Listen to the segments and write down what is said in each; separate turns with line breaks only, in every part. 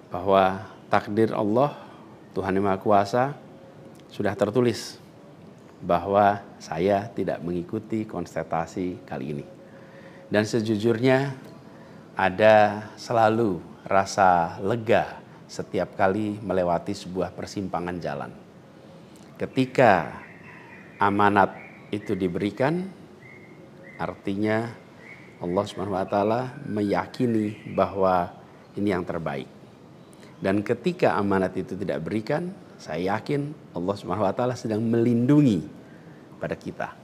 bahwa takdir Allah, Tuhan Yang Maha Kuasa, sudah tertulis bahwa saya tidak mengikuti kontestasi kali ini. Dan sejujurnya ada selalu rasa lega setiap kali melewati sebuah persimpangan jalan. Ketika amanat itu diberikan, artinya Allah SWT meyakini bahwa ini yang terbaik. Dan ketika amanat itu tidak berikan, saya yakin Allah SWT sedang melindungi pada kita.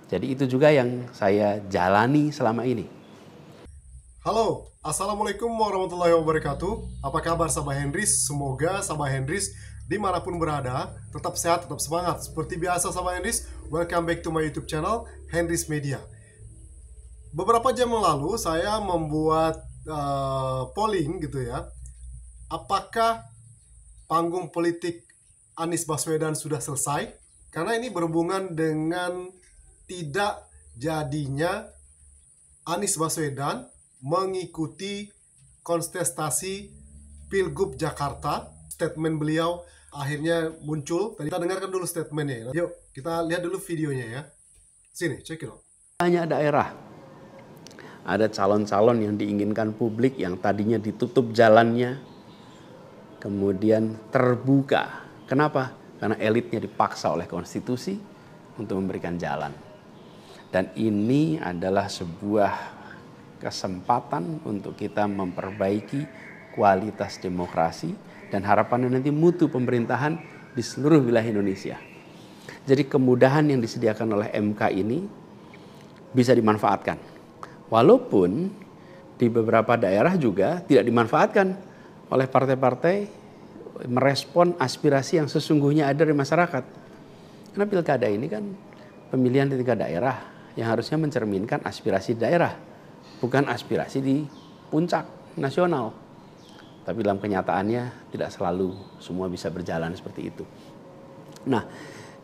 Jadi itu juga yang saya jalani selama ini.
Halo, Assalamualaikum warahmatullahi wabarakatuh. Apa kabar sahabat Hendris? Semoga sahabat Hendris dimanapun berada tetap sehat, tetap semangat. Seperti biasa sahabat Hendris, welcome back to my YouTube channel Hendris Media. Beberapa jam yang lalu saya membuat polling gitu ya. Apakah panggung politik Anies Baswedan sudah selesai? Karena ini berhubungan dengan tidak jadinya Anies Baswedan mengikuti kontestasi Pilgub Jakarta. Statement beliau akhirnya muncul. Tadi kita dengarkan dulu statementnya. Yuk kita lihat dulu videonya ya. Sini, check it out.
Banyak daerah, ada calon-calon yang diinginkan publik yang tadinya ditutup jalannya, kemudian terbuka. Kenapa? Karena elitnya dipaksa oleh konstitusi untuk memberikan jalan. Dan ini adalah sebuah kesempatan untuk kita memperbaiki kualitas demokrasi dan harapannya nanti mutu pemerintahan di seluruh wilayah Indonesia. Jadi kemudahan yang disediakan oleh MK ini bisa dimanfaatkan. Walaupun di beberapa daerah juga tidak dimanfaatkan oleh partai-partai merespon aspirasi yang sesungguhnya ada dari masyarakat. Karena pilkada ini kan pemilihan di tingkat daerah yang harusnya mencerminkan aspirasi daerah, bukan aspirasi di puncak nasional. Tapi dalam kenyataannya tidak selalu semua bisa berjalan seperti itu. Nah,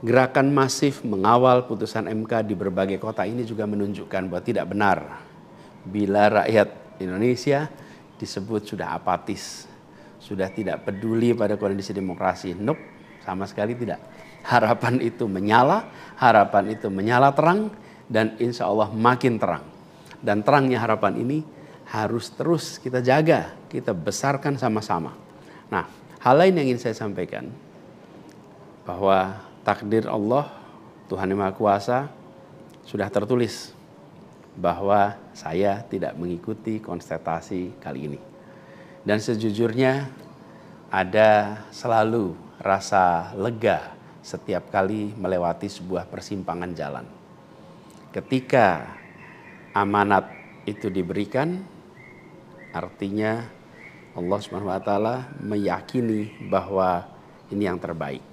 gerakan masif mengawal putusan MK di berbagai kota ini juga menunjukkan bahwa tidak benar bila rakyat Indonesia disebut sudah apatis, sudah tidak peduli pada kondisi demokrasi. Nope, sama sekali tidak. Harapan itu menyala, harapan itu menyala terang, dan insya Allah makin terang. Dan terangnya harapan ini harus terus kita jaga, kita besarkan sama-sama. Nah, hal lain yang ingin saya sampaikan, bahwa takdir Allah, Tuhan Yang Maha Kuasa, sudah tertulis bahwa saya tidak mengikuti kontestasi kali ini. Dan sejujurnya ada selalu rasa lega setiap kali melewati sebuah persimpangan jalan. Ketika amanat itu diberikan, artinya Allah SWT meyakini bahwa ini yang terbaik.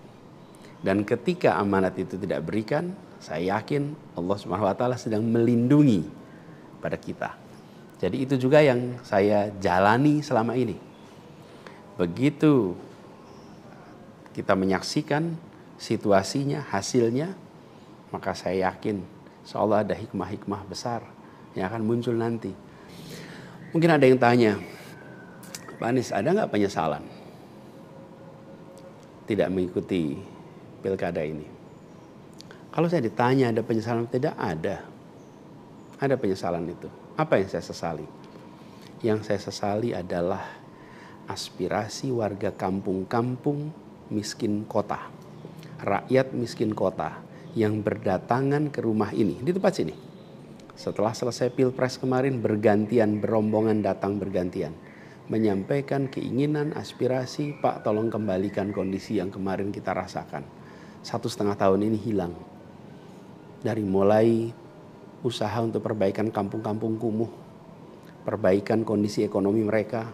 Dan ketika amanat itu tidak berikan, saya yakin Allah SWT sedang melindungi pada kita. Jadi itu juga yang saya jalani selama ini. Begitu kita menyaksikan situasinya, hasilnya, maka saya yakin seolah ada hikmah-hikmah besar yang akan muncul nanti. Mungkin ada yang tanya, Pak Anies, ada nggak penyesalan tidak mengikuti pilkada ini? Kalau saya ditanya ada penyesalan, tidak ada. Ada penyesalan itu. Apa yang saya sesali? Yang saya sesali adalah aspirasi warga kampung-kampung miskin kota, rakyat miskin kota yang berdatangan ke rumah ini, di tempat sini. Setelah selesai Pilpres kemarin, bergantian, berombongan datang bergantian, menyampaikan keinginan, aspirasi, Pak tolong kembalikan kondisi yang kemarin kita rasakan. 1,5 tahun ini hilang. Dari mulai usaha untuk perbaikan kampung-kampung kumuh, perbaikan kondisi ekonomi mereka,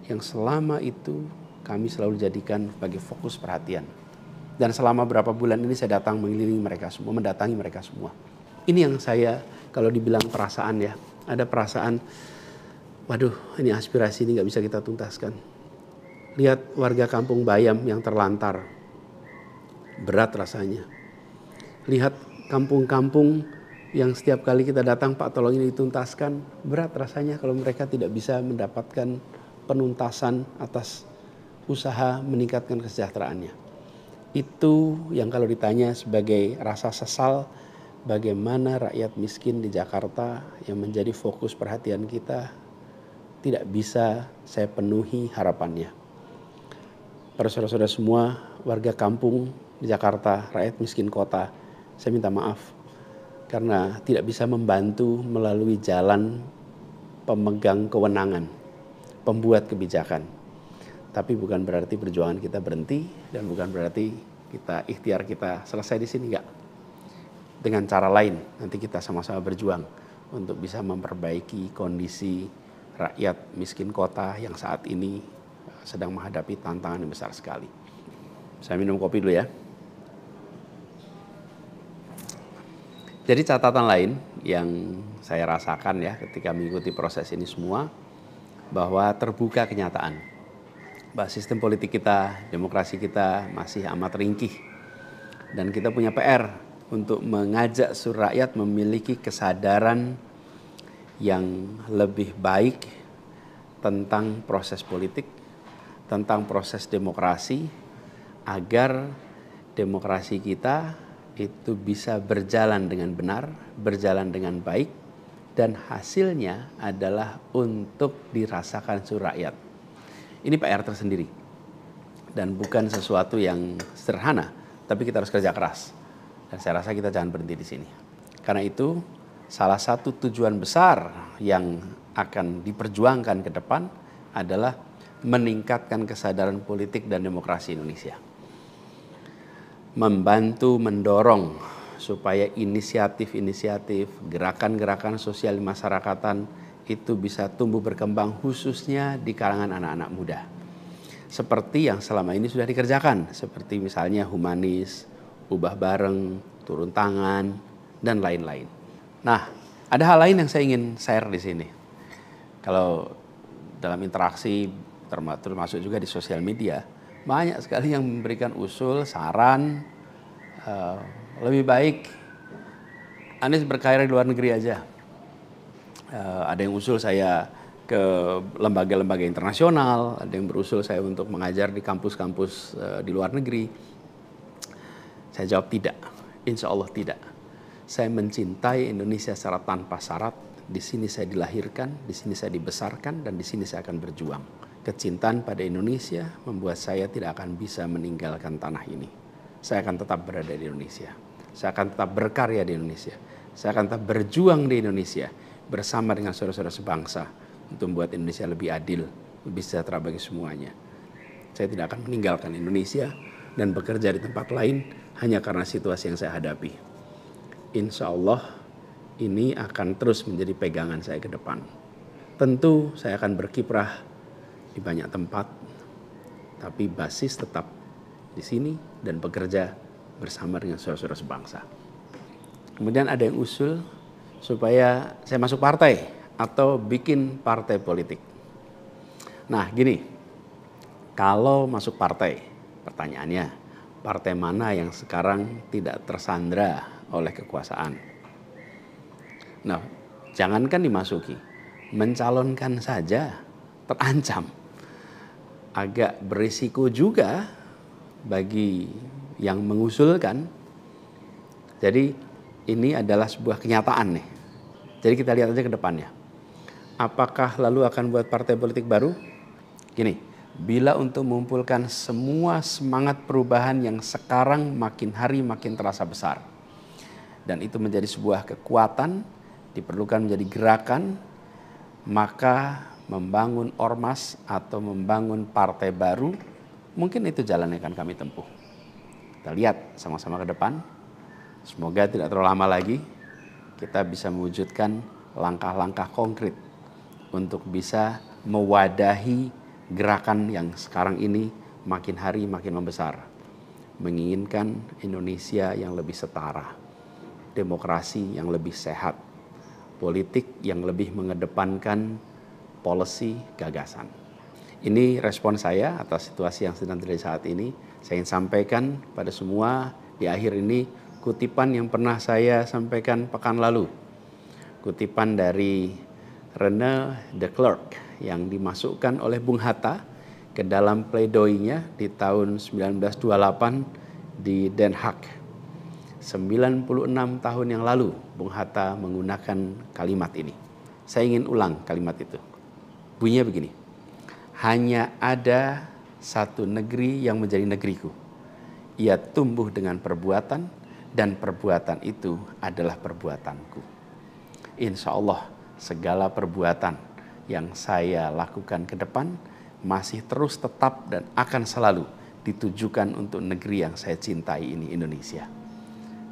yang selama itu kami selalu jadikan sebagai fokus perhatian. Dan selama berapa bulan ini saya datang mengelilingi mereka semua, mendatangi mereka semua. Ini yang saya, kalau dibilang perasaan ya, ada perasaan, waduh ini aspirasi ini gak bisa kita tuntaskan. Lihat warga kampung Bayam yang terlantar, berat rasanya. Lihat kampung-kampung yang setiap kali kita datang, Pak tolong ini dituntaskan, berat rasanya kalau mereka tidak bisa mendapatkan penuntasan atas usaha meningkatkan kesejahteraannya. Itu yang kalau ditanya sebagai rasa sesal bagaimana rakyat miskin di Jakarta yang menjadi fokus perhatian kita tidak bisa saya penuhi harapannya. Para saudara-saudara semua, warga kampung di Jakarta, rakyat miskin kota, saya minta maaf karena tidak bisa membantu melalui jalan pemegang kewenangan, pembuat kebijakan. Tapi bukan berarti perjuangan kita berhenti dan bukan berarti ikhtiar kita selesai di sini, enggak. Dengan cara lain nanti kita sama-sama berjuang untuk bisa memperbaiki kondisi rakyat miskin kota yang saat ini sedang menghadapi tantangan yang besar sekali. Saya minum kopi dulu ya. Jadi catatan lain yang saya rasakan ya ketika mengikuti proses ini semua, bahwa terbuka kenyataan bahwa sistem politik kita, demokrasi kita masih amat ringkih. Dan kita punya PR untuk mengajak seluruh rakyat memiliki kesadaran yang lebih baik tentang proses politik, tentang proses demokrasi, agar demokrasi kita itu bisa berjalan dengan benar, berjalan dengan baik, dan hasilnya adalah untuk dirasakan seluruh rakyat. Ini PR tersendiri dan bukan sesuatu yang sederhana, tapi kita harus kerja keras. Dan saya rasa kita jangan berhenti di sini. Karena itu salah satu tujuan besar yang akan diperjuangkan ke depan adalah meningkatkan kesadaran politik dan demokrasi Indonesia. Membantu mendorong supaya inisiatif-inisiatif, gerakan-gerakan sosial masyarakatan itu bisa tumbuh berkembang khususnya di kalangan anak-anak muda. Seperti yang selama ini sudah dikerjakan, seperti misalnya humanis, ubah bareng, turun tangan, dan lain-lain. Nah, ada hal lain yang saya ingin share di sini. Kalau dalam interaksi, termasuk juga di sosial media, banyak sekali yang memberikan usul, saran, lebih baik Anies berkarir di luar negeri aja. Ada yang usul saya ke lembaga-lembaga internasional, ada yang berusul saya untuk mengajar di kampus-kampus di luar negeri. Saya jawab tidak, insya Allah tidak. Saya mencintai Indonesia secara tanpa syarat. Di sini saya dilahirkan, di sini saya dibesarkan, dan di sini saya akan berjuang. Kecintaan pada Indonesia membuat saya tidak akan bisa meninggalkan tanah ini. Saya akan tetap berada di Indonesia. Saya akan tetap berkarya di Indonesia. Saya akan tetap berjuang di Indonesia bersama dengan saudara-saudara sebangsa untuk membuat Indonesia lebih adil, lebih sejahtera bagi semuanya. Saya tidak akan meninggalkan Indonesia dan bekerja di tempat lain hanya karena situasi yang saya hadapi. Insya Allah ini akan terus menjadi pegangan saya ke depan. Tentu saya akan berkiprah di banyak tempat, tapi basis tetap di sini dan bekerja bersama dengan saudara-saudara sebangsa. Kemudian ada yang usul supaya saya masuk partai atau bikin partai politik. Nah gini, kalau masuk partai, pertanyaannya, partai mana yang sekarang tidak tersandra oleh kekuasaan? Nah, jangankan dimasuki, mencalonkan saja terancam. Agak berisiko juga bagi yang mengusulkan. Jadi ini adalah sebuah kenyataan nih. Jadi kita lihat aja ke depannya. Apakah lalu akan buat partai politik baru? Gini, bila untuk mengumpulkan semua semangat perubahan yang sekarang makin hari makin terasa besar, dan itu menjadi sebuah kekuatan, diperlukan menjadi gerakan, maka membangun ormas atau membangun partai baru, mungkin itu jalan yang akan kami tempuh. Kita lihat sama-sama ke depan. Semoga tidak terlalu lama lagi kita bisa mewujudkan langkah-langkah konkret untuk bisa mewadahi gerakan yang sekarang ini makin hari makin membesar. Menginginkan Indonesia yang lebih setara, demokrasi yang lebih sehat, politik yang lebih mengedepankan policy gagasan. Ini respon saya atas situasi yang sedang terjadi saat ini. Saya ingin sampaikan pada semua di akhir ini kutipan yang pernah saya sampaikan pekan lalu. Kutipan dari René de Klerk yang dimasukkan oleh Bung Hatta ke dalam pledoinya di tahun 1928 di Den Haag. 96 tahun yang lalu Bung Hatta menggunakan kalimat ini. Saya ingin ulang kalimat itu. Bunyinya begini. Hanya ada satu negeri yang menjadi negeriku. Ia tumbuh dengan perbuatan dan perbuatan itu adalah perbuatanku. Insya Allah segala perbuatan yang saya lakukan ke depan masih terus tetap dan akan selalu ditujukan untuk negeri yang saya cintai ini, Indonesia.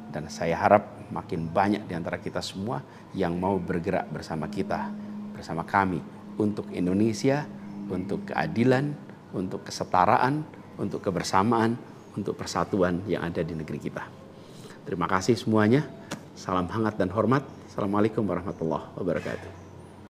Dan saya harap makin banyak di antara kita semua yang mau bergerak bersama kita, bersama kami untuk Indonesia, untuk keadilan, untuk kesetaraan, untuk kebersamaan, untuk persatuan yang ada di negeri kita. Terima kasih semuanya. Salam hangat dan hormat. Assalamualaikum warahmatullahi wabarakatuh.